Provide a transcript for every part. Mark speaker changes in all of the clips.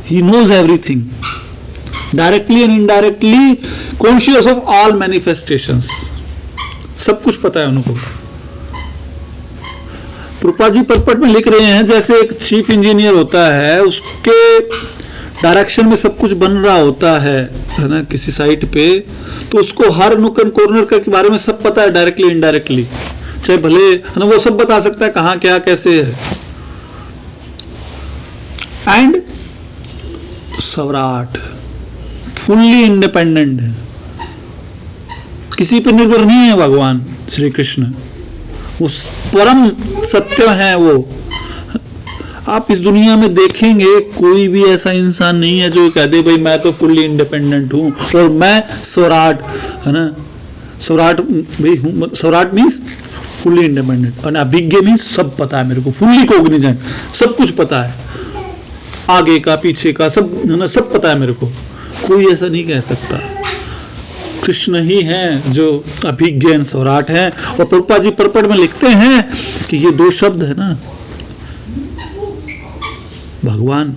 Speaker 1: He knows everything, directly and indirectly conscious of all manifestations. सब कुछ पता है उनको। प्रभुपाद जी पद में लिख रहे हैं जैसे एक चीफ इंजीनियर होता है, उसके डायरेक्शन में सब कुछ बन रहा होता है ना किसी साइट पे, तो उसको हर नुक एंड कॉर्नर के बारे में सब पता है, डायरेक्टली इनडायरेक्टली, चाहे भले है ना, वो सब बता सकता है कहाँ क्या कैसे है। एंड सम्राट फुल्ली इंडिपेंडेंट है, किसी पर निर्भर नहीं है भगवान श्री कृष्ण, वो परम सत्य है वो। आप इस दुनिया में देखेंगे कोई भी ऐसा इंसान नहीं है जो कह दे भाई मैं तो फुल्ली इंडिपेंडेंट हूं और मैं स्वराट है ना, स्वराट भाई हूं, स्वराट मीन्स फुल्ली इंडिपेंडेंट, और अभिज्ञ मीन्स सब पता है मेरे को, फुल्ली कोग्निजेंट, सब कुछ पता है, आगे का पीछे का सब है ना, सब पता है मेरे को। कोई ऐसा नहीं कह सकता, कृष्ण ही हैं जो अभिज्ञ स्वराट है। और प्रभुपाद जी परपट में लिखते हैं कि ये दो शब्द है ना, भगवान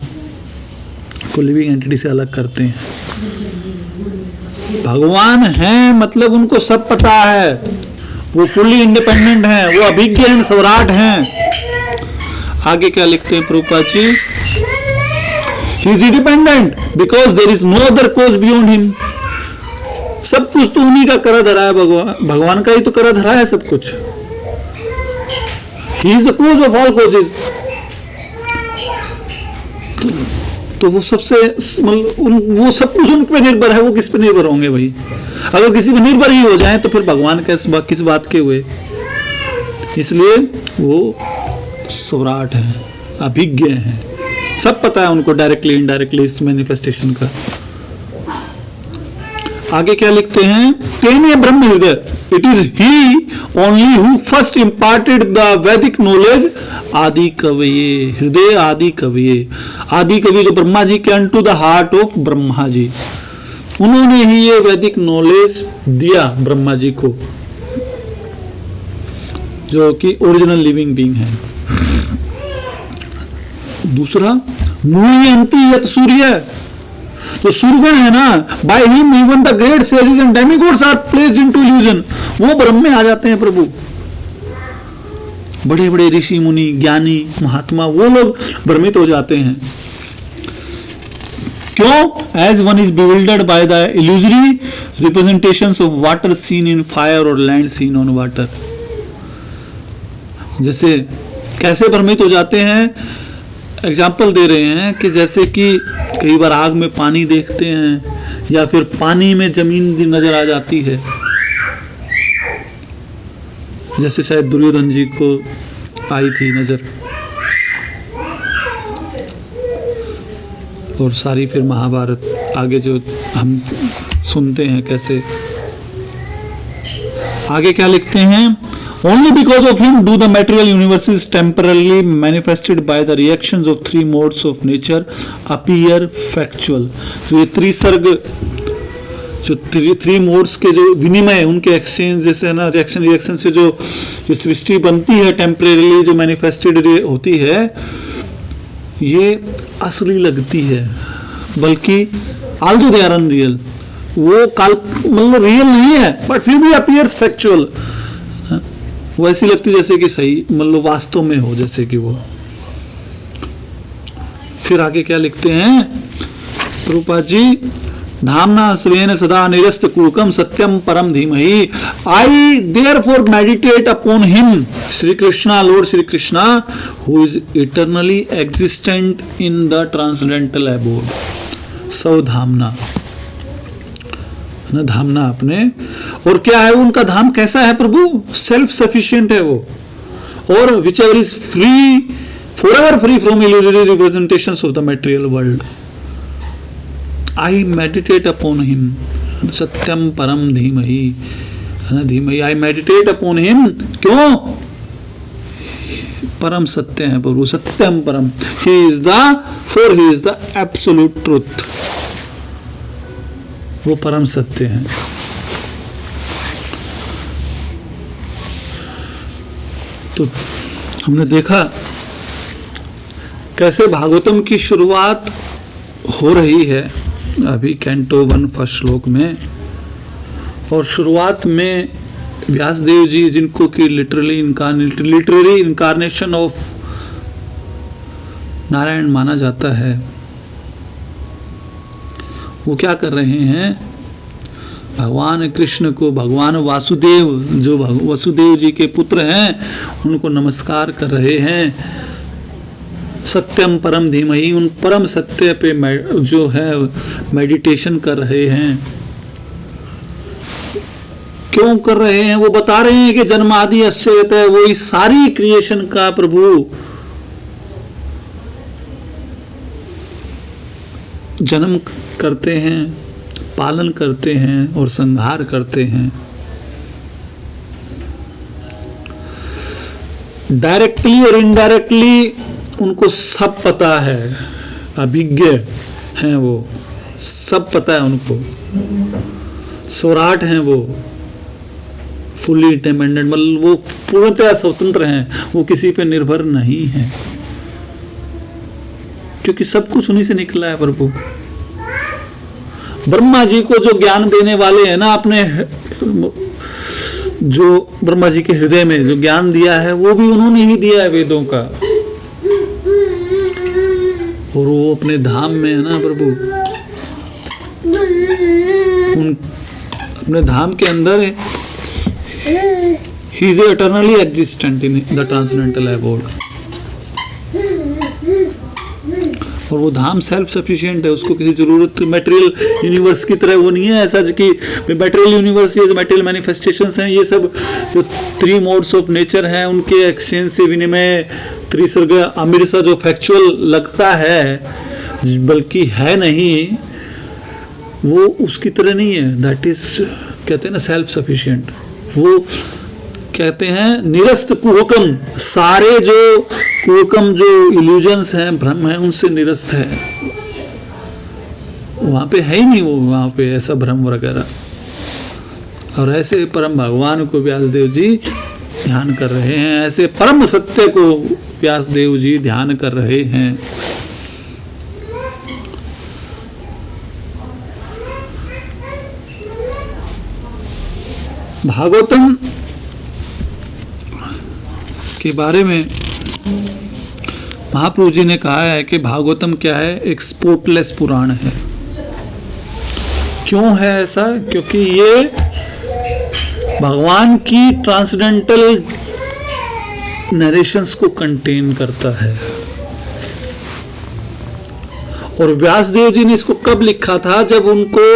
Speaker 1: को लिविंग एंटिटी से अलग करते हैं। भगवान है मतलब उनको सब पता है, वो फुल्ली इंडिपेंडेंट हैं, वो अभिज्ञ स्वराट हैं। आगे क्या लिखते हैं Prabhupada ji, He is independent because there is no other cause beyond him. सब कुछ तो उन्हीं का करा धरा है, भगवान का ही तो करा धरा है सब कुछ। He is the cause of all causes. तो वो सबसे वो सब कुछ उन पे निर्भर है, वो किस पे निर्भर होंगे भाई? अगर किसी पे निर्भर ही हो जाए तो फिर भगवान किस बात के हुए? इसलिए वो स्वराट है, अभिज्ञ है, सब पता है उनको डायरेक्टली इनडायरेक्टली इस मैनिफेस्टेशन का। आगे क्या लिखते हैं, तेने ब्रह्म हृदय, it is he only who first imparted the वैदिक नॉलेज आदि कवये, हृदय आदि कवये, आदि कवि जो ब्रह्मा जी के unto the heart of Brahma ji, उन्होंने ही ये वैदिक नॉलेज दिया ब्रह्मा जी को, जो कि ओरिजिनल लिविंग बीइंग है। दूसरा मूल्यंती यत सूर्य, तो सूर्यगण है ना, by him even the great sages and demigods are placed into illusion, वो ब्रह्म में आ जाते हैं प्रभु। बड़े बड़े ऋषि मुनि ज्ञानी महात्मा वो लोग भ्रमित हो जाते हैं। क्यों? As one is bewildered by the illusory representations of water seen in fire और लैंड सीन ऑन वाटर। जैसे कैसे भ्रमित हो जाते हैं, एग्जाम्पल दे रहे हैं कि जैसे कि कई बार आग में पानी देखते हैं या फिर पानी में जमीन नजर आ जाती है, जैसे शायद दुर्योधन जी को आई थी नजर, और सारी फिर महाभारत आगे जो हम सुनते हैं कैसे। आगे क्या लिखते हैं, Only because of him do the material universes temporarily manifested by the reactions of three modes of nature appear factual. तो ये त्रिसर्ग जो थ्री मोड्स के जो विनिमय, उनके एक्सचेंज जैसे है ना, रिएक्शन से जो ये सृष्टि बनती है टेम्परेरीली, जो मैनिफेस्टेड होती है, ये असली लगती है, बल्कि ऑल्दो दे आर अनरियल, वो मतलब रियल नहीं है बट फिर भी अपीयर्स फैक्चुअल, वो ऐसी लगती जैसे कि सही मतलब वास्तव में हो, जैसे कि वो। फिर आगे क्या लिखते हैं प्रभुपाद जी, धामना स्वेन सदा निरस्त कूकम सत्यम परम धीमहि, I therefore meditate upon him, Shri Krishna, lord Shri Krishna, who is eternally existent in the transcendental abode. सौ धामना ना, धामना अपने, और क्या है उनका धाम कैसा है प्रभु? सेल्फ सफिशिएंट है वो, और whichever is free, forever free from illusory representations of the material world. I meditate upon him, सत्यम परम धीमहि, है ना, धीमहि, आई मेडिटेट अपॉन हिम। क्यों? परम सत्य है प्रभु, सत्यम परम, he is the, for he is the absolute truth, वो परम सत्य है। तो हमने देखा कैसे भागवतम की शुरुआत हो रही है अभी कैंटो 1 फर्स्ट श्लोक में। और शुरुआत में व्यासदेव जी, जिनको कि लिटररी इनकारनेशन ऑफ नारायण माना जाता है, वो क्या कर रहे हैं? भगवान कृष्ण को, भगवान वासुदेव, जो वसुदेव जी के पुत्र हैं, उनको नमस्कार कर रहे हैं। सत्यम परम धीमहि, उन परम सत्य पे जो है मेडिटेशन कर रहे हैं। क्यों कर रहे हैं? वो बता रहे हैं कि जन्म आदि अश्चर्यत है, वो इस सारी क्रिएशन का प्रभु जन्म करते हैं, पालन करते हैं और संहार करते हैं। डायरेक्टली और इनडायरेक्टली उनको सब पता है, अभिज्ञ हैं वो, सब पता है उनको, स्वराट हैं वो, फुल्ली इंडिपेंडेंट, मतलब वो पूर्णतः स्वतंत्र हैं, वो किसी पे निर्भर नहीं हैं, क्योंकि सब कुछ उन्हीं से निकला है प्रभु। ब्रह्मा जी को जो ज्ञान देने वाले हैं ना, अपने जो ब्रह्मा जी के हृदय में जो ज्ञान दिया है, वो भी उन्होंने ही दिया है, वेदों का। और वो अपने धाम में है ना प्रभु, अपने धाम के अंदर है। He is eternally existent in the transcendental abode। और वो धाम सेल्फ सफिशिएंट है, उसको किसी जरूरत मटेरियल यूनिवर्स की तरह वो नहीं है ऐसा कि मटेरियल यूनिवर्स, ये मटेरियल मैनिफेस्टेशंस हैं, ये सब जो 3 मोड्स ऑफ नेचर हैं, उनके एक्सचेंज से विनिमय त्रिसर्ग अमीर सा जो फैक्चुअल लगता है, बल्कि है नहीं, वो उसकी तरह नहीं है। दैट इज कहते हैं ना सेल्फ सफिशिएंट। वो कहते हैं निरस्त कुहकम, सारे जो कुहकम जो इल्यूजन्स हैं, भ्रम है, उनसे निरस्त है। वहां पे है ही नहीं वो, वहां पे ऐसा भ्रम वगैरह। और ऐसे परम भगवान को व्यासदेव जी ध्यान कर रहे हैं, ऐसे परम सत्य को व्यासदेव जी ध्यान कर रहे हैं। भागवतम के बारे में महाप्रभु जी ने कहा है कि भागवतम क्या है? एक स्पोर्टलेस पुराण है। क्यों है ऐसा? क्योंकि ये भगवान की ट्रांसेंडेंटल नरेशंस को कंटेन करता है। और व्यासदेव जी ने इसको कब लिखा था? जब उनको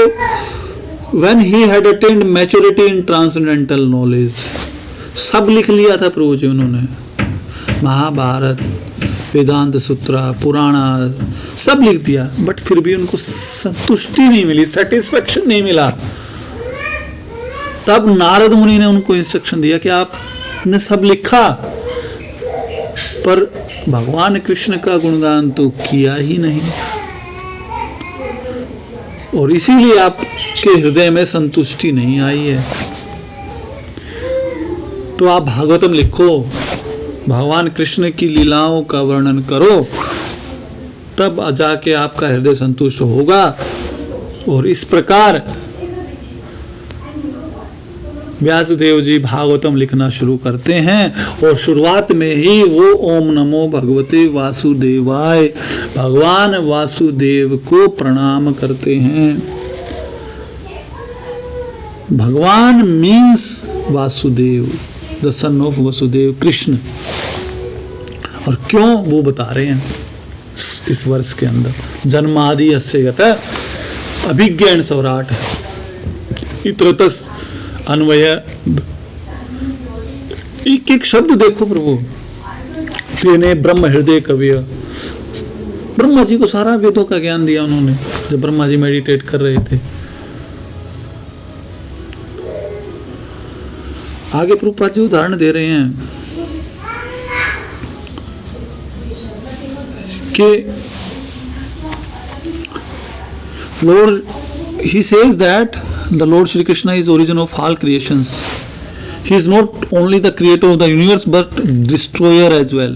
Speaker 1: when he had attained maturity in transcendental knowledge, सब लिख लिया था प्रभु जी उन्होंने, महाभारत, वेदांत सूत्र, पुराण, सब लिख दिया, बट फिर भी उनको संतुष्टि नहीं मिली, सेटिस्फेक्शन नहीं मिला। तब नारद मुनि ने उनको इंस्ट्रक्शन दिया कि आपने सब लिखा पर भगवान कृष्ण का गुणगान तो किया ही नहीं, और इसीलिए आपके हृदय में संतुष्टि नहीं आई है। तो आप भागवतम लिखो, भगवान कृष्ण की लीलाओं का वर्णन करो, तब जाके आपका हृदय संतुष्ट होगा। और इस प्रकार व्यासदेव जी भागवतम लिखना शुरू करते हैं। और शुरुआत में ही वो ओम नमो भगवते वासुदेवाय, भगवान वासुदेव को प्रणाम करते हैं। भगवान means Vasudev, the son of Vasudev, Krishna. और क्यों वो बता रहे हैं इस वर्ष के अंदर। जन्मादि अस्य गतः अभिज्ञान स्वराट है, इतरतस अन्वय। एक एक शब्द देखो प्रभु, तेने ब्रह्म हृदय कवि। ब्रह्मा जी को सारा वेदों का ज्ञान दिया उन्होंने, जब ब्रह्मा जी मेडिटेट कर रहे थे। आगे प्रभुपाद जी उदाहरण दे रहे हैं कि Lord, he says that the Lord Shri Krishna is origin of all creations. He is not only the creator of the universe but destroyer as well.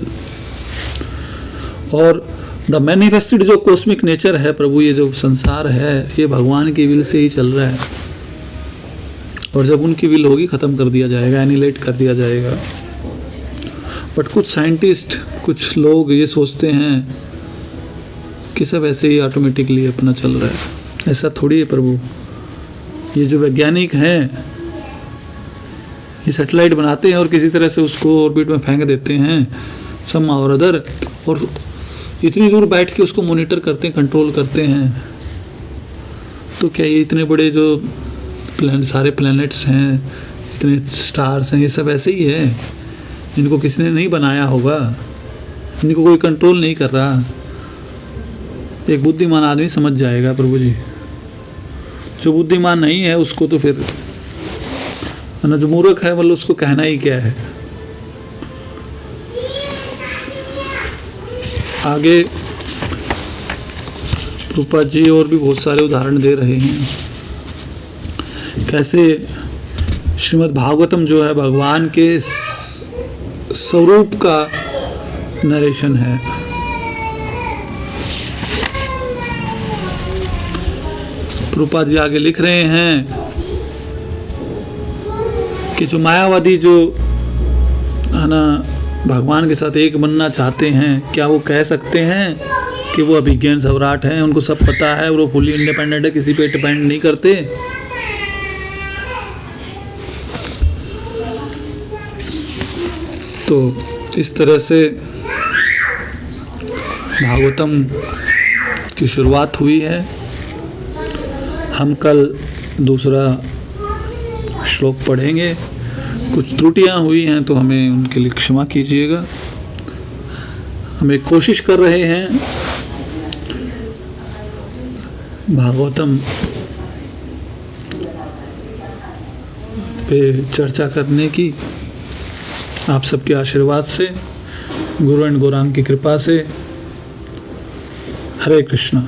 Speaker 1: और द मैनिफेस्टेड जो कॉस्मिक नेचर है प्रभु, ये जो संसार है ये भगवान की विल से ही चल रहा है, और जब उनकी विल होगी ख़त्म कर दिया जाएगा, एनिलेट कर दिया जाएगा। बट कुछ साइंटिस्ट, कुछ लोग ये सोचते हैं कि सब ऐसे ही ऑटोमेटिकली अपना चल रहा है। ऐसा थोड़ी है प्रभु। ये जो वैज्ञानिक हैं ये सैटेलाइट बनाते हैं और किसी तरह से उसको ऑर्बिट में फेंक देते हैं सम और अदर, और इतनी दूर बैठ के उसको मॉनिटर करते हैं, कंट्रोल करते हैं। तो क्या ये इतने बड़े जो सारे प्लैनेट्स हैं, इतने स्टार्स हैं, ये सब ऐसे ही है? इनको किसी ने नहीं बनाया होगा, इनको कोई कंट्रोल नहीं कर रहा। एक बुद्धिमान आदमी समझ जाएगा प्रभु जी। जो बुद्धिमान नहीं है उसको तो फिर ना, जो मूर्ख है मतलब उसको कहना ही क्या है। आगे रूपा जी और भी बहुत सारे उदाहरण दे रहे हैं कैसे श्रीमद् भागवतम जो है भगवान के स्वरूप का नरेशन है। रूपा जी आगे लिख रहे हैं कि जो मायावादी जो है ना भगवान के साथ एक बनना चाहते हैं, क्या वो कह सकते हैं कि वो अभिज्ञान सम्राट हैं, उनको सब पता है, वो फुली इंडिपेंडेंट है, किसी पे डिपेंड नहीं करते? तो इस तरह से भागवतम की शुरुआत हुई है। हम कल दूसरा श्लोक पढ़ेंगे। कुछ त्रुटियां हुई हैं तो हमें उनके लिए क्षमा कीजिएगा। हम एक कोशिश कर रहे हैं भागवतम पे चर्चा करने की, आप सबके आशीर्वाद से, गुरु एंड गौरांग की कृपा से। हरे कृष्णा।